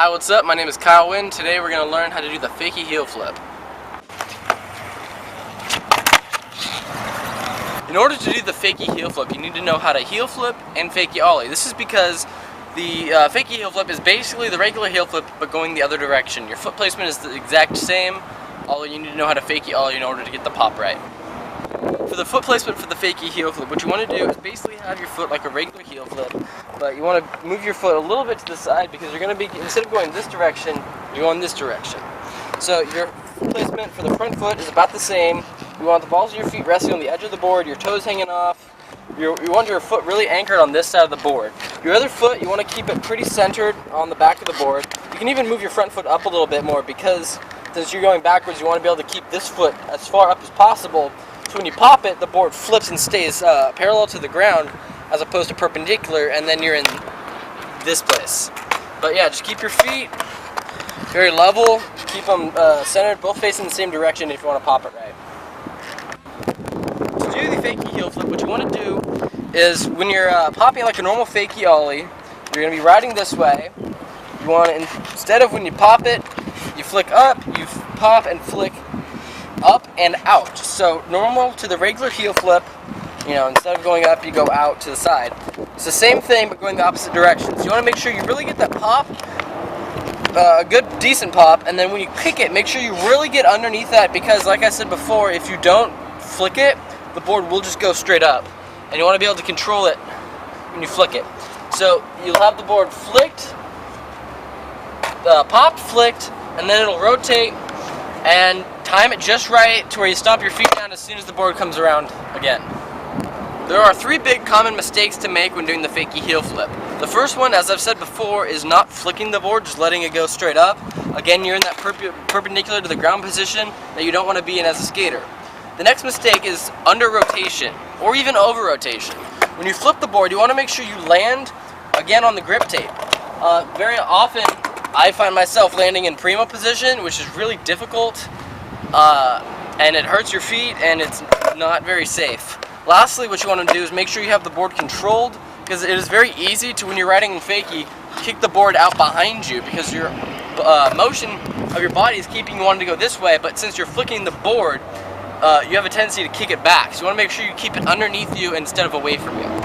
Hi, what's up? My name is Kyle Wynn. Today we're going to learn how to do the Fakie heel flip. In order to do the Fakie heel flip, you need to know how to heel flip and Fakie ollie. This is because the Fakie heel flip is basically the regular heel flip but going the other direction. Your foot placement is the exact same, although you need to know how to Fakie ollie in order to get the pop right. For the foot placement for the Fakie heel flip, what you want to do is basically have your foot like a regular heel flip, but you want to move your foot a little bit to the side because you're going to be, instead of going this direction, you're going this direction. So your placement for the front foot is about the same. You want the balls of your feet resting on the edge of the board, your toes hanging off. You want your foot really anchored on this side of the board. Your other foot, you want to keep it pretty centered on the back of the board. You can even move your front foot up a little bit more because since you're going backwards, you want to be able to keep this foot as far up as possible. So when you pop it, the board flips and stays parallel to the ground as opposed to perpendicular, and then you're in this place. But yeah, just keep your feet very level, keep them centered, both facing the same direction if you want to pop it right. To do the Fakie heel flip, what you want to do is when you're popping like a normal Fakie ollie, you're going to be riding this way. You want to, instead of when you pop it, you flick up, you pop and flick up and out. So normal to the regular heel flip, you know, instead of going up, you go out to the side. It's the same thing, but going the opposite direction. So you want to make sure you really get that pop, a good, decent pop, and then when you kick it, make sure you really get underneath that because, like I said before, if you don't flick it, the board will just go straight up. And you want to be able to control it when you flick it. So you'll have the board flicked, popped, flicked, and then it'll rotate and time it just right to where you stomp your feet down as soon as the board comes around again. There are three big common mistakes to make when doing the Fakie heel flip. The first one, as I've said before, is not flicking the board, just letting it go straight up. Again, you're in that perpendicular to the ground position that you don't want to be in as a skater. The next mistake is under rotation, or even over rotation. When you flip the board, you want to make sure you land, again, on the grip tape. Very often, I find myself landing in primo position, which is really difficult, and it hurts your feet, and it's not very safe. Lastly, what you want to do is make sure you have the board controlled, because it is very easy to, when you're riding in Fakie, kick the board out behind you, because your motion of your body is keeping you wanting to go this way, but since you're flicking the board, you have a tendency to kick it back. So you want to make sure you keep it underneath you instead of away from you.